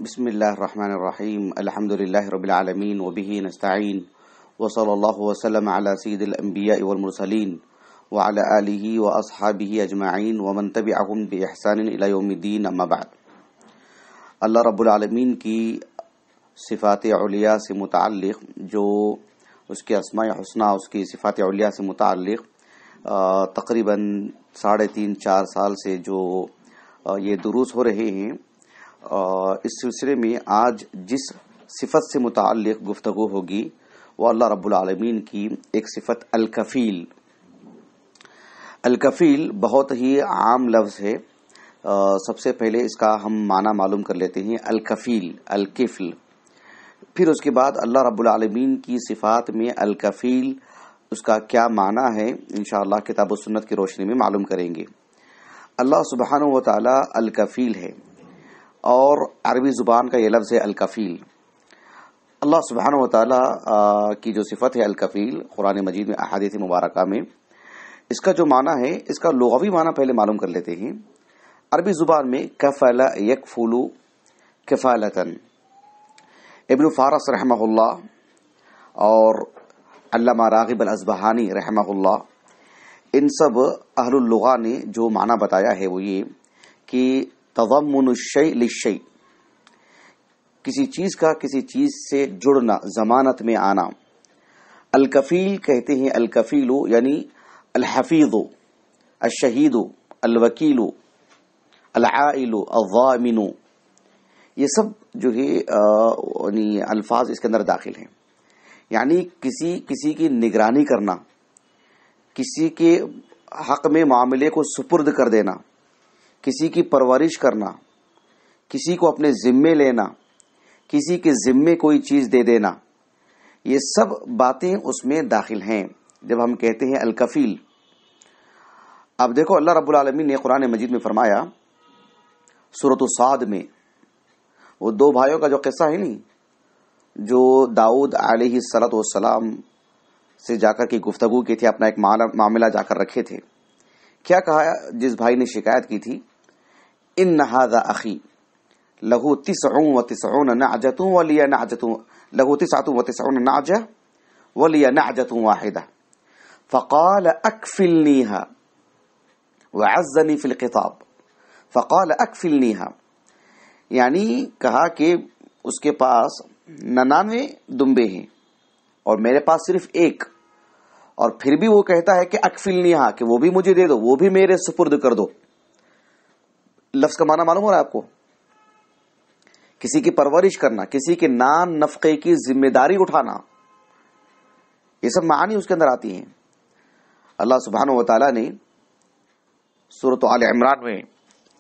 بسم اللہ الرحمن الرحیم الحمد للہ رب العالمین وبہ نستعین وصلی اللہ وسلم علی سید الانبیاء والمرسلین وعلی آلہ واصحابہ اجمعین ومن تبعہم باحسان الی یوم الدین اما بعد۔ اللہ رب العالمین کی صفات علیہ سے متعلق جو اس کے اسماء حسنہ، اس کی صفات علیہ سے متعلق تقریباً 3.5-4 سال سے جو یہ دروس ہو رہے ہیں، اس سلسلے میں آج جس صفت سے متعلق گفتگو ہوگی وہ اللہ رب العالمین کی ایک صفت الکفیل۔ الکفیل بہت ہی عام لفظ ہے، سب سے پہلے اس کا ہم معنی معلوم کر لیتے ہیں۔ الکفیل، الکفل، پھر اس کے بعد اللہ رب العالمین کی صفات میں الکفیل اس کا کیا معنی ہے انشاءاللہ کتاب و سنت کی روشنی میں معلوم کریں گے۔ اللہ سبحانہ و تعالی الکفیل ہے اور عربی زبان کا یہ لفظ ہے الکفیل۔ اللہ سبحانہ و تعالیٰ کی جو صفت ہے الکفیل، قرآن مجید میں احادیث مبارکہ میں اس کا جو معنی ہے، اس کا لغوی معنی پہلے معلوم کر لیتے ہیں۔ عربی زبان میں کفل یکفل کفالتن، ابن فارس رحمہ اللہ اور علامہ راغب الاصبہانی رحمہ اللہ، ان سب اہل اللغہ نے جو معنی بتایا ہے وہ یہ کہ تضمن الشیء للشیء، کسی چیز کا کسی چیز سے جڑنا، ضمانت میں آنا۔ الکفیل کہتے ہیں، الکفیل یعنی الحفیظ، الشہید، الوکیل، العائل، الضامن، یہ سب جو ہے یعنی الفاظ اس کے اندر داخل ہیں۔ یعنی کسی کی نگرانی کرنا، کسی کے حق میں معاملے کو سپرد کر دینا، کسی کی پرورش کرنا، کسی کو اپنے ذمے لینا، کسی کے ذمے کوئی چیز دے دینا، یہ سب باتیں اس میں داخل ہیں جب ہم کہتے ہیں الکفیل۔ اب دیکھو اللہ رب العالمین نے قرآن مجید میں فرمایا سورۃ الصاد میں، وہ 2 بھائیوں کا جو قصہ ہے نہیں، جو داؤد علیہ السلام سے جا کر کے گفتگو کی تھی، اپنا ایک معاملہ جا کر رکھے تھے۔ کیا کہا جس بھائی نے شکایت کی تھی؟ ان ھذا اخی لہ 99 نعجۃ ولی نعجۃ له 99 نعجۃ ولی نعجۃ واحدہ فقال اکفلنیھا وعزنی فی الخطاب فقال اکفلنیھا، یعنی کہا کہ اس کے پاس 99 دمبے ہیں اور میرے پاس صرف 1، اور پھر بھی وہ کہتا ہے کہ اکفلنیھا، کہ وہ بھی مجھے دے دو، وہ بھی میرے سپرد کر دو۔ لفظ کا معنی معلوم ہو رہا ہے آپ کو؟ کسی کی پرورش کرنا، کسی کے نان نفقے کی ذمہ داری اٹھانا، یہ سب معانی اس کے اندر آتی ہیں۔ اللہ سبحانہ و تعالیٰ نے سورۃ آل عمران میں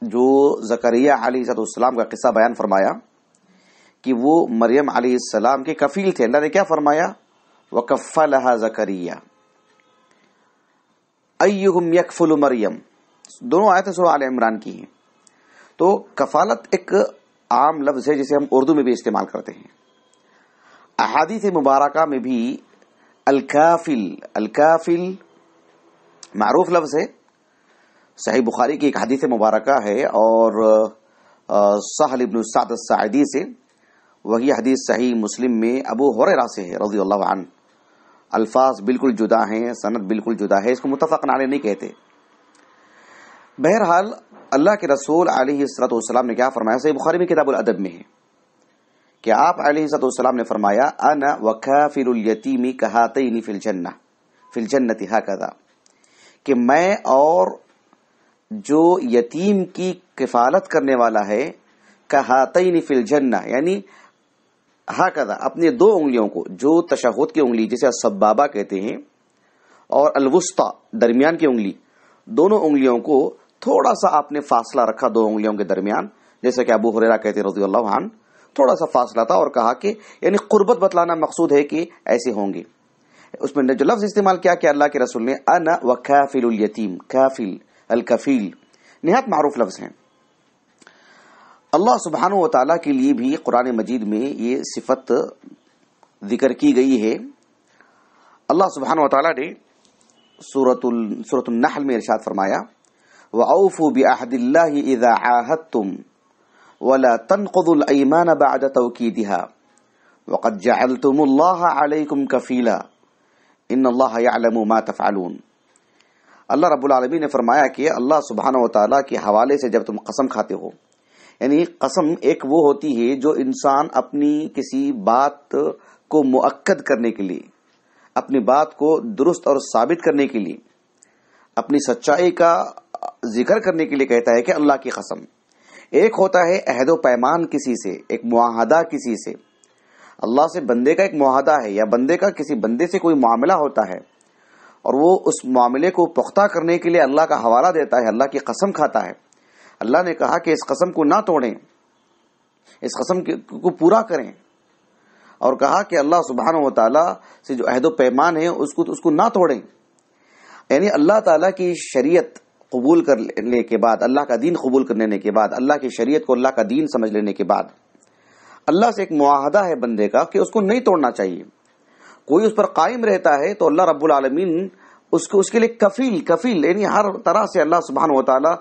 جو زکریا علیہ السلام کا قصہ بیان فرمایا کہ وہ مریم علیہ السلام کے کفیل تھے، اللہ نے کیا فرمایا؟ وَكَفَّلَهَا زَكَرِيَّا أَيُّهُمْ يَكْفُلُ مریم، دونوں آیتیں سورہ آل عمران کی ہیں۔ تو کفالت ایک عام لفظ ہے جسے ہم اردو میں بھی استعمال کرتے ہیں۔ احادیث مبارکہ میں بھی الکافل معروف لفظ ہے۔ صحیح بخاری کی ایک حدیث مبارکہ ہے اور سہل بن سعد الساعدی سے، وہی حدیث صحیح مسلم میں ابو ہریرہ سے ہے رضی اللہ عنہ۔ الفاظ بالکل جدا ہیں، سند بالکل جدا ہے، اس کو متفق علیہ نہیں کہتے۔ بہرحال اللہ کے رسول علیہ السلام نے کیا فرمایا؟ صحیح بخاری میں کتاب الادب میں ہے کہ آپ علیہ السلام نے فرمایا انا وکافل الیتیم کہاتین فی الجنۃ ھکذا، کہ میں اور جو یتیم کی کفالت کرنے والا ہے کہاتین فی الجنہ، یعنی ھکذا اپنے 2 انگلیوں کو، جو تشہد کی انگلی جسے السبابہ کہتے ہیں اور الوسطی درمیان کی انگلی، دونوں انگلیوں کو تھوڑا سا آپ نے فاصلہ رکھا 2 انگلیوں کے درمیان، جیسے کہ ابو ہریرہ کہتے رضی اللہ عنہ، تھوڑا سا فاصلہ تھا، اور کہا کہ یعنی قربت بتلانا مقصود ہے کہ ایسے ہوں گے۔ اس میں جو لفظ استعمال کیا کہ اللہ کے رسول نے انا وکافل الیتیم، کافل، الکفیل، نہایت معروف لفظ ہیں۔ اللہ سبحانہ و تعالیٰ کے لیے بھی قرآن مجید میں یہ صفت ذکر کی گئی ہے۔ اللہ سبحانہ و تعالیٰ نے سورۃ النحل میں ارشاد فرمایا وَأَوْفُوا بِعَهْدِ اللَّهِ إِذَا عَاهَدتُّمْ ولا تنقضوا الأيمان بعد توكيدها وقد جعلتم الله عليكم كفيلا ان اللہ یعلم ما تفعلون۔ اللہ رب العالمین نے فرمایا کہ اللہ سبحانہ و تعالیٰ کے حوالے سے جب تم قسم کھاتے ہو، یعنی قسم ایک وہ ہوتی ہے جو انسان اپنی کسی بات کو مؤکد کرنے کے لیے، اپنی بات کو درست اور ثابت کرنے کے لیے، اپنی سچائی کا ذکر کرنے کے لیے کہتا ہے کہ اللہ کی قسم۔ ایک ہوتا ہے عہد و پیمان کسی سے، ایک معاہدہ کسی سے، اللہ سے بندے کا ایک معاہدہ ہے، یا بندے کا کسی بندے سے کوئی معاملہ ہوتا ہے اور وہ اس معاملے کو پختہ کرنے کے لیے اللہ کا حوالہ دیتا ہے، اللہ کی قسم کھاتا ہے۔ اللہ نے کہا کہ اس قسم کو نہ توڑیں، اس قسم کو پورا کریں، اور کہا کہ اللہ سبحانہ و تعالیٰ سے جو عہد و پیمان ہے اس کو نہ توڑیں۔ یعنی اللہ تعالیٰ کی شریعت قبول کر لینے کے بعد، اللہ کا دین قبول کر لینے کے بعد، اللہ کی شریعت کو اللہ کا دین سمجھ لینے کے بعد اللہ سے ایک معاہدہ ہے بندے کا کہ اس کو نہیں توڑنا چاہیے۔ کوئی اس پر قائم رہتا ہے تو اللہ رب العالمین اس کے لیے کفیل یعنی ہر طرح سے اللہ سبحانہ و تعالیٰ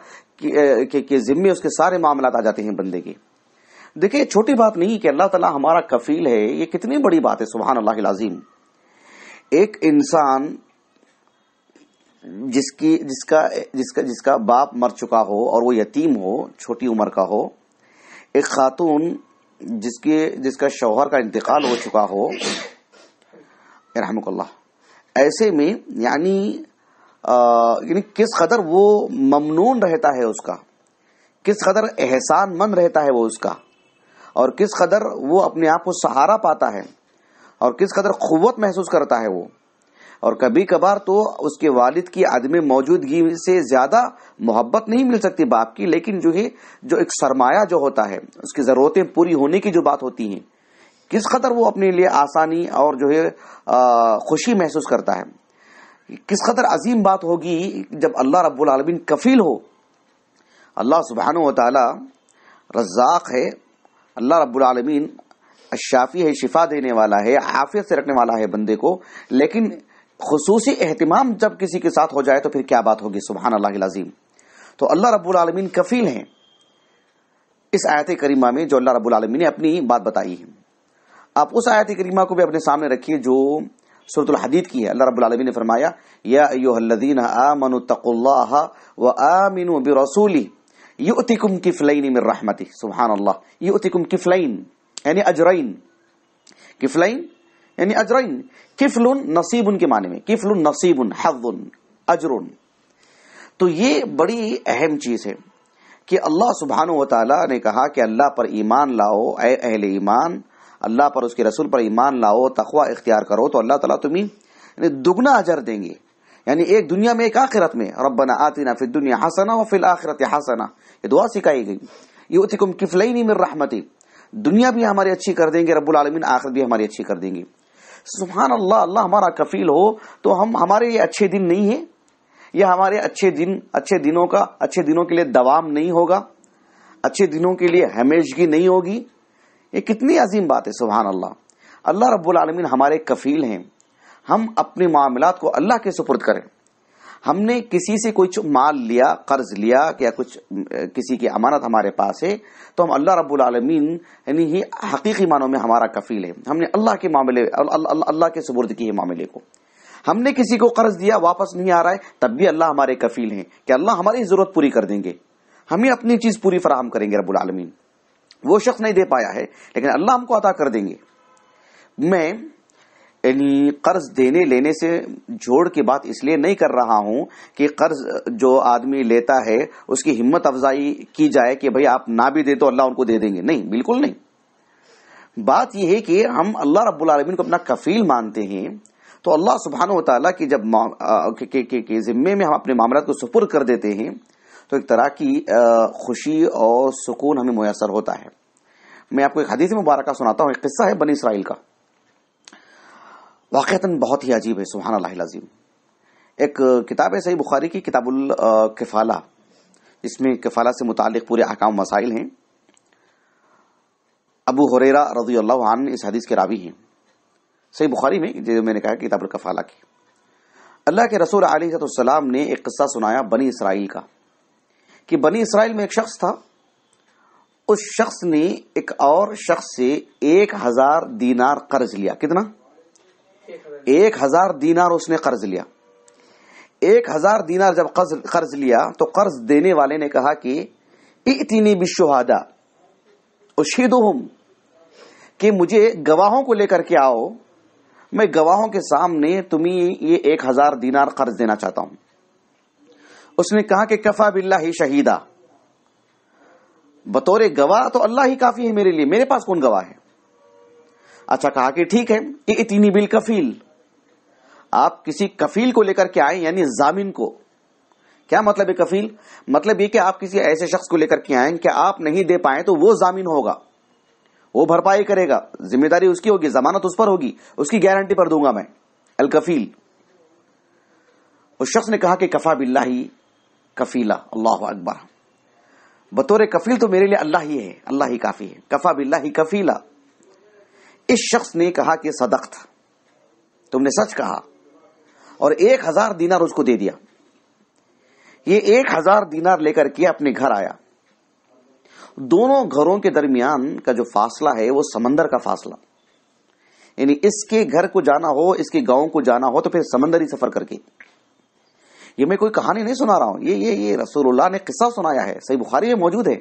کے ذمے اس کے سارے معاملات آ جاتے ہیں بندے کے۔ دیکھیں چھوٹی بات نہیں کہ اللہ تعالیٰ ہمارا کفیل ہے، یہ کتنی بڑی بات ہے، سبحان اللہ العظیم۔ ایک انسان جس کا باپ مر چکا ہو اور وہ یتیم ہو، چھوٹی عمر کا ہو، ایک خاتون جس کا شوہر کا انتقال ہو چکا ہو، رحمک اللہ، ایسے میں یعنی کس قدر وہ ممنون رہتا ہے اس کا، کس قدر احسان مند رہتا ہے وہ اس کا، اور کس قدر وہ اپنے آپ کو سہارا پاتا ہے، اور کس قدر قوت محسوس کرتا ہے وہ۔ اور کبھی کبھار تو اس کے والد کی عدم موجودگی سے زیادہ محبت نہیں مل سکتی باپ کی، لیکن جو ایک سرمایہ جو ہوتا ہے، اس کی ضرورتیں پوری ہونے کی جو بات ہوتی ہیں، کس قدر وہ اپنے لیے آسانی اور خوشی محسوس کرتا ہے۔ کس قدر عظیم بات ہوگی جب اللہ رب العالمین کفیل ہو۔ اللہ سبحانہ و تعالی رزاق ہے، اللہ رب العالمین الشافی ہے، شفا دینے والا ہے، عافیت سے رکھنے والا ہے بندے کو، لیکن خصوصی اہتمام جب کسی کے ساتھ ہو جائے تو پھر کیا بات ہوگی، سبحان اللہ العظیم۔ تو اللہ رب العالمین کفیل ہیں۔ اس آیت کریمہ میں جو اللہ رب العالمین نے اپنی بات بتائی ہے، آپ اس آیت کریمہ کو بھی اپنے سامنے رکھیے جو سورۃ الحدید کی ہے۔ اللہ رب العالمین نے فرمایا یا ایھا الذین آمنوا اتقوا اللہ وآمنوا برسولہ یؤتکم کفلین من رحمتہ، سبحان اللہ، یؤتکم کفلین یعنی اجرین، کفلین یعنی اجرین، کفل نصیب کے معنی میں، کفل نصیب حظ اجر۔ تو یہ بڑی اہم چیز ہے کہ اللہ سبحانہ و تعالیٰ نے کہا کہ اللہ پر ایمان لاؤ، اے اہل ایمان، اللہ پر اس کے رسول پر ایمان لاؤ، تقوی اختیار کرو تو اللہ تعالیٰ تمہیں دگنا اجر دیں گے، یعنی ایک دنیا میں ایک آخرت میں۔ ربنا آتنا فی الدنیا حسنہ وفی الآخرۃ حسنہ، یہ دعا سکھائی گئی۔ یؤتکم کفلین من رحمتہ، دنیا بھی ہماری اچھی کر دیں گے رب العالمین، آخرت بھی ہماری اچھی کر دیں گے۔ سبحان اللہ، اللہ ہمارا کفیل ہو تو ہمارے یہ اچھے دن نہیں ہیں، یہ ہمارے اچھے دنوں کے لیے دوام نہیں ہوگا، اچھے دنوں کے لیے ہمیشگی نہیں ہوگی۔ یہ کتنی عظیم بات ہے، سبحان اللہ۔ اللہ رب العالمین ہمارے کفیل ہیں۔ ہم اپنے معاملات کو اللہ کے سپرد کریں۔ ہم نے کسی سے کچھ مال لیا، قرض لیا، یا کچھ کسی کی امانت ہمارے پاس ہے تو ہم اللہ رب العالمین یعنی ہی حقیقی معنوں میں ہمارا کفیل ہے۔ ہم نے اللہ کے معاملے، اللہ کے سپرد کی ہے معاملے کو۔ ہم نے کسی کو قرض دیا، واپس نہیں آ رہا ہے، تب بھی اللہ ہمارے کفیل ہیں کہ اللہ ہماری ضرورت پوری کر دیں گے، ہمیں اپنی چیز پوری فراہم کریں گے رب العالمین۔ وہ شخص نہیں دے پایا ہے لیکن اللہ ہم کو عطا کر دیں گے۔ میں یعنی قرض دینے لینے سے جوڑ کے بات اس لیے نہیں کر رہا ہوں کہ قرض جو آدمی لیتا ہے اس کی ہمت افزائی کی جائے کہ بھئی آپ نہ بھی دے تو اللہ ان کو دے دیں گے، نہیں، بالکل نہیں۔ بات یہ ہے کہ ہم اللہ رب العالمین کو اپنا کفیل مانتے ہیں تو اللہ سبحانہ و تعالیٰ کی جب ذمے میں ہم اپنے معاملات کو سپرد کر دیتے ہیں تو ایک طرح کی خوشی اور سکون ہمیں میسر ہوتا ہے۔ میں آپ کو ایک حدیث مبارکہ سناتا ہوں، ایک قصہ ہے بنی اسرائیل کا، واقعتاً بہت ہی عجیب ہے، سبحان اللہ العظیم۔ ایک کتاب ہے صحیح بخاری کی، کتاب الکفالہ، جس میں کفالہ سے متعلق پورے احکام مسائل ہیں۔ ابو ہریرہ رضی اللہ عنہ اس حدیث کے راوی ہیں، صحیح بخاری میں، جو میں نے کہا کتاب الکفالہ کی۔ اللہ کے رسول علیہ السلام نے ایک قصہ سنایا بنی اسرائیل کا، کہ بنی اسرائیل میں ایک شخص تھا، اس شخص نے ایک اور شخص سے 1000 دینار قرض لیا. کتنا؟ 1000 دینار اس نے قرض لیا. 1000 دینار جب قرض لیا تو قرض دینے والے نے کہا کہ ائتنی بالشہداء اشہدہم، کہ مجھے گواہوں کو لے کر کے آؤ، میں گواہوں کے سامنے تمہیں یہ 1000 دینار قرض دینا چاہتا ہوں. اس نے کہا کہ کفا باللہ شہیدا، بطور گواہ تو اللہ ہی کافی ہے میرے لیے، میرے پاس کون گواہ ہے. اچھا، کہا کہ ٹھیک ہے، ائتنی بالکفیل، آپ کسی کفیل کو لے کر کے آئیں، یعنی ضامن کو. کیا مطلب ہے کفیل؟ مطلب یہ کہ آپ کسی ایسے شخص کو لے کر کے آئیں کہ آپ نہیں دے پائیں تو وہ ضامن ہوگا، وہ بھرپائی کرے گا، ذمہ داری اس کی ہوگی، ضمانت اس پر ہوگی، اس کی گارنٹی پر دوں گا میں. الکفیل. اس شخص نے کہا کہ کفا باللہ کفیلا. اللہ اکبر، بطور کفیل تو میرے لیے اللہ ہی ہے، اللہ ہی کافی ہے. کفا باللہ کفیلا. اس شخص نے کہا کہ صدقت، تم نے سچ کہا، اور 1000 دینار اس کو دے دیا. یہ 1000 دینار لے کر کے اپنے گھر آیا. دونوں گھروں کے درمیان کا جو فاصلہ ہے وہ سمندر کا فاصلہ، یعنی اس کے گھر کو جانا ہو، اس کے گاؤں کو جانا ہو تو پھر سمندری سفر کر کے. یہ میں کوئی کہانی نہیں سنا رہا ہوں، یہ رسول اللہ نے قصہ سنایا ہے، صحیح بخاری میں موجود ہے.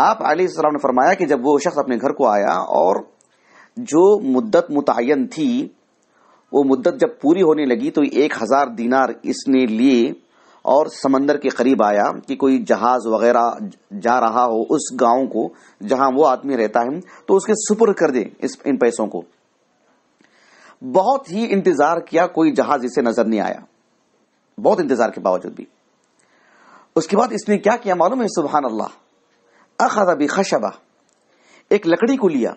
آپ علیہ السلام نے فرمایا کہ جب وہ شخص اپنے گھر کو آیا اور جو مدت متعین تھی وہ مدت جب پوری ہونے لگی تو 1000 دینار اس نے لیے اور سمندر کے قریب آیا کہ کوئی جہاز وغیرہ جا رہا ہو اس گاؤں کو جہاں وہ آدمی رہتا ہے تو اس کے سپرد کر دے ان پیسوں کو. بہت ہی انتظار کیا، کوئی جہاز اسے نظر نہیں آیا، بہت انتظار کے باوجود بھی. اس کے بعد اس نے کیا کیا معلوم ہے؟ سبحان اللہ، اخذ بخشبہ، ایک لکڑی کو لیا،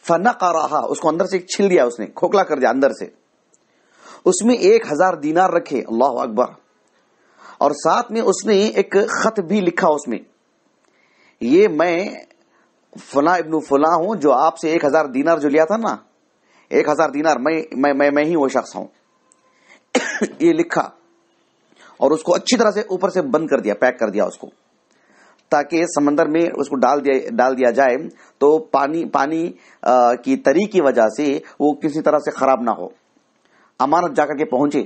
فنقرہا، اس کو اندر سے چھل دیا، اس نے کھوکھلا کر دیا اندر سے. اس میں 1000 دینار رکھے. اللہ اکبر. اور ساتھ میں اس نے ایک خط بھی لکھا اس میں، یہ میں فلاں ابن فلاں ہوں جو آپ سے 1000 دینار جو لیا تھا نا، 1000 دینار میں ہی وہ شخص ہوں. یہ لکھا اور اس کو اچھی طرح سے اوپر سے بند کر دیا، پیک کر دیا اس کو، تاکہ سمندر میں اس کو ڈال دیا جائے تو پانی کی تری کی وجہ سے وہ کسی طرح سے خراب نہ ہو، امانت جا کر کے پہنچے.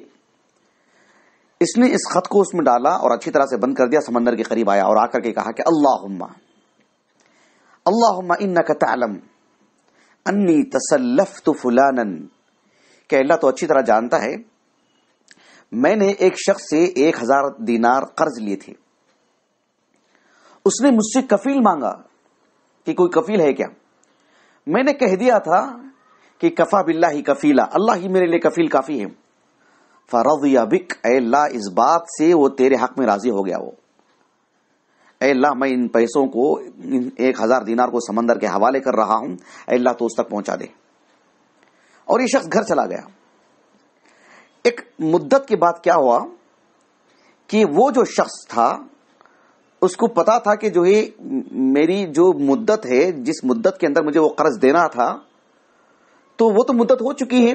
اس نے اس خط کو اس میں ڈالا اور اچھی طرح سے بند کر دیا، سمندر کے قریب آیا اور آ کر کے کہا کہ اللہم انک تعلم انی تسلفت فلانا، کہ اللہ تو اچھی طرح جانتا ہے میں نے ایک شخص سے 1000 دینار قرض لیے تھے. اس نے مجھ سے کفیل مانگا کہ کوئی کفیل ہے کیا. میں نے کہہ دیا تھا کہ کفا باللہ کفیلا، اللہ ہی میرے لیے کفیل کافی ہے. فرضی بک، اے اللہ اس بات سے وہ تیرے حق میں راضی ہو گیا. وہ اے اللہ میں ان پیسوں کو، 1000 دینار کو سمندر کے حوالے کر رہا ہوں، اے اللہ تو اس تک پہنچا دے. اور یہ شخص گھر چلا گیا. ایک مدت کے بعد کیا ہوا کہ وہ جو شخص تھا اس کو پتا تھا کہ جو ہے میری جو مدت ہے، جس مدت کے اندر مجھے وہ قرض دینا تھا تو وہ تو مدت ہو چکی ہے.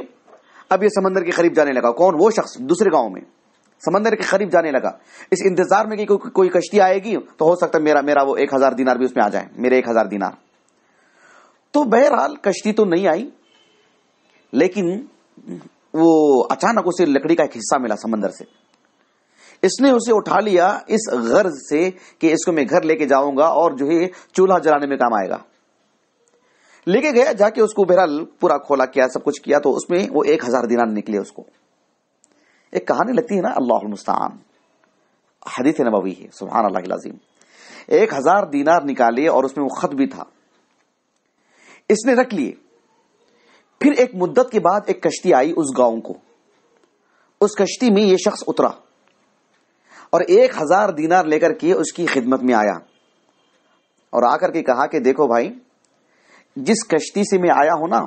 اب یہ سمندر کے قریب جانے لگا. کون؟ وہ شخص دوسرے گاؤں میں سمندر کے قریب جانے لگا، اس انتظار میں کہ کوئی کشتی آئے گی تو ہو سکتا ہے میرا وہ 1000 دینار بھی اس میں آ جائیں، میرے 1000 دینار. تو بہرحال کشتی تو نہیں آئی، لیکن وہ اچانک اسے لکڑی کا ایک حصہ ملا سمندر سے. اس نے اسے اٹھا لیا اس غرض سے کہ اس کو میں گھر لے کے جاؤں گا اور جو ہے چولہا جلانے میں کام آئے گا. لے کے گیا، جا کے اس کو بہرحال پورا کھولا کیا، سب کچھ کیا، تو اس میں وہ 1000 دینار نکلے. اس کو ایک کہانی لگتی ہے نا، اللہ المستعان، حدیث نبوی ہے، سبحان اللہ العظیم. 1000 دینار نکالے اور اس میں وہ خط بھی تھا، اس نے رکھ لیے. پھر ایک مدت کے بعد ایک کشتی آئی اس گاؤں کو. اس کشتی میں یہ شخص اترا اور 1000 دینار لے کر کے اس کی خدمت میں آیا اور آ کر کے کہا کہ دیکھو بھائی، جس کشتی سے میں آیا ہوں نا،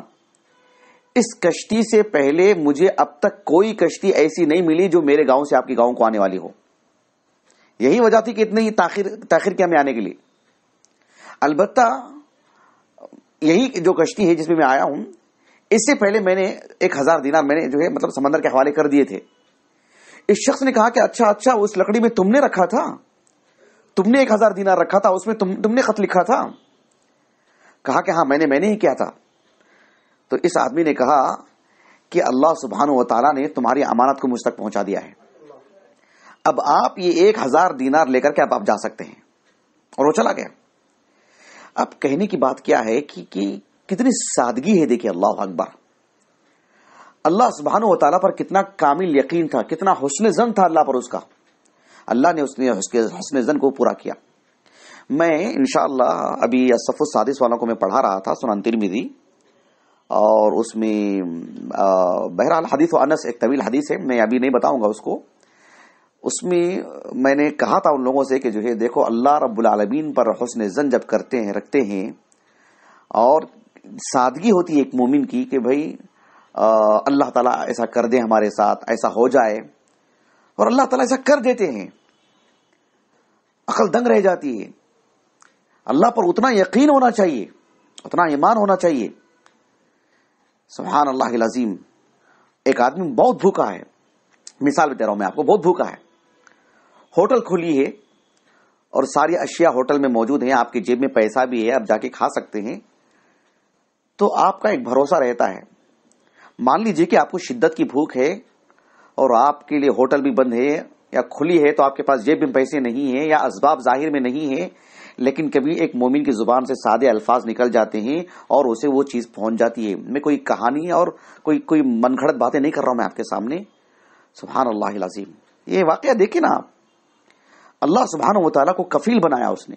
اس کشتی سے پہلے مجھے اب تک کوئی کشتی ایسی نہیں ملی جو میرے گاؤں سے آپ کے گاؤں کو آنے والی ہو. یہی وجہ تھی کہ اتنی ہی تاخیر کیا میں آنے کے لیے. البتہ یہی جو کشتی ہے جس میں آیا ہوں، اس سے پہلے میں نے 1000 دینار میں نے جو ہے مطلب سمندر کے حوالے کر دیے تھے. اس شخص نے کہا کہ اچھا اس لکڑی میں تم نے رکھا تھا، تم نے 1000 دینار رکھا تھا، اس میں تم نے خط لکھا تھا؟ کہا کہ ہاں میں نے ہی کیا تھا۔ تو اس آدمی نے کہا کہ اللہ سبحانہ و تعالیٰ نے تمہاری امانت کو مجھ تک پہنچا دیا ہے، اب آپ یہ 1000 دینار لے کر کے آپ جا سکتے ہیں، اور وہ چلا گیا۔ اب کہنے کی بات کیا ہے کہ کتنی سادگی ہے، دیکھیے اللہ اکبر، اللہ سبحانہ و تعالیٰ پر کتنا کامل یقین تھا، کتنا حسن ظن تھا اللہ پر اس کا، اللہ نے اس کے حسن ظن کو پورا کیا۔ میں انشاءاللہ ابھی الصف السادس والوں کو میں پڑھا رہا تھا سنن ترمذی، اور اس میں بہرحال حدیث و انس ایک طویل حدیث ہے، میں ابھی نہیں بتاؤں گا اس کو۔ اس میں نے کہا تھا ان لوگوں سے کہ جو ہے دیکھو اللہ رب العالمین پر حسن ظن جب کرتے ہیں، رکھتے ہیں، اور سادگی ہوتی ہے ایک مومن کی کہ بھائی اللہ تعالیٰ ایسا کر دے ہمارے ساتھ، ایسا ہو جائے، اور اللہ تعالیٰ ایسا کر دیتے ہیں، عقل دنگ رہ جاتی ہے۔ اللہ پر اتنا یقین ہونا چاہیے، اتنا ایمان ہونا چاہیے۔ سبحان اللہ العظیم، ایک آدمی بہت بھوکا ہے، مثال بتا رہا ہوں میں آپ کو، بہت بھوکا ہے، ہوٹل کھلی ہے اور ساری اشیاء ہوٹل میں موجود ہیں، آپ کی جیب میں پیسہ بھی ہے، آپ جا کے کھا سکتے ہیں، تو آپ کا ایک بھروسہ رہتا ہے۔ مان لیجئے کہ آپ کو شدت کی بھوک ہے اور آپ کے لیے ہوٹل بھی بند ہے یا کھلی ہے، تو آپ کے پاس جیب میں پیسے نہیں ہیں یا اسباب ظاہر میں نہیں ہیں، لیکن کبھی ایک مومن کی زبان سے سادے الفاظ نکل جاتے ہیں اور اسے وہ چیز پہنچ جاتی ہے۔ میں کوئی کہانی اور کوئی من گھڑت باتیں نہیں کر رہا ہوں میں آپ کے سامنے، سبحان اللہ العظیم۔ یہ واقعہ دیکھیں نا آپ، اللہ سبحانہ و تعالیٰ کو کفیل بنایا، اس نے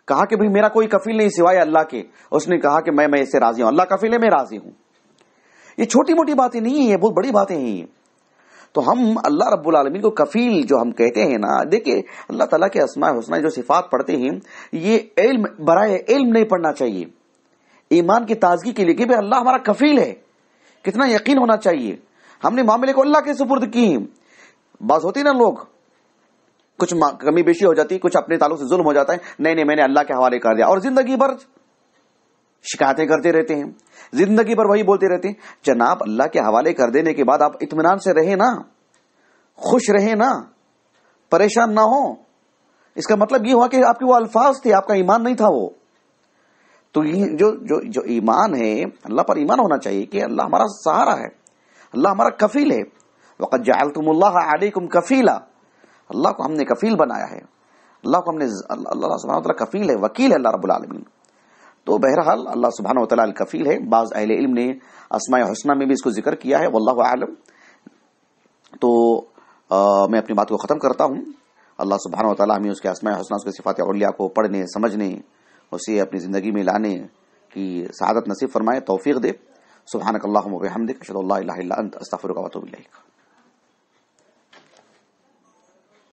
کہا کہ بھئی میرا کوئی کفیل نہیں سوائے اللہ کے، اس نے کہا کہ میں اس سے راضی ہوں، اللہ کفیل ہے، میں راضی ہوں۔ یہ چھوٹی موٹی باتیں نہیں ہیں، یہ بہت بڑی باتیں ہیں۔ تو ہم اللہ رب العالمین کو کفیل جو ہم کہتے ہیں نا، دیکھیں اللہ تعالیٰ کے اسماء حسنہ جو صفات پڑھتے ہیں، یہ علم برائے علم نہیں پڑھنا چاہیے، ایمان کی تازگی کے لیے کہ بھئی اللہ ہمارا کفیل ہے، کتنا یقین ہونا چاہیے۔ ہم نے معاملے کو اللہ کے سپرد کی ہیں۔ بعض ہوتی نا لوگ، کچھ کمی بیشی ہو جاتی، کچھ اپنے تعلق سے ظلم ہو جاتا ہے، نہیں میں نے اللہ کے حوالے کر دیا، اور زندگی بھر شکایتیں کرتے رہتے ہیں، زندگی بھر وہی بولتے رہتے ہیں۔ جناب اللہ کے حوالے کر دینے کے بعد آپ اطمینان سے رہیں نا، خوش رہیں نا، پریشان نہ ہو۔ اس کا مطلب یہ ہوا کہ آپ کے وہ الفاظ تھے، آپ کا ایمان نہیں تھا وہ۔ تو یہ جو ایمان ہے، اللہ پر ایمان ہونا چاہیے کہ اللہ ہمارا سہارا ہے، اللہ ہمارا کفیل ہے۔ وَقَدْ جَعَلْتُمُ اللَّهَ عَلَيْكُمْ كَفِيلًا، اللہ کو ہم نے کفیل بنایا ہے، اللہ کو ہم نے، اللہ سبحانہ وتعالی کفیل ہے، وکیل ہے اللہ رب العالمین۔ تو بہرحال اللہ سبحانہ وتعالی الکفیل ہے۔ بعض اہل علم نے اسماء حسنہ میں بھی اس کو ذکر کیا ہے، واللہ اعلم۔ تو میں اپنی بات کو ختم کرتا ہوں۔ اللہ سبحانہ وتعالی ہمیں اس کے اسماء حسنہ، اس کے صفات علیہ کو پڑھنے، سمجھنے، اسے اپنی زندگی میں لانے کی سعادت نصیب فرمائے، توفیق دے۔ سبحانک اللہم و بحمدک، اشہد ان لا الہ الا انت، استغفرک و اتوب الیک۔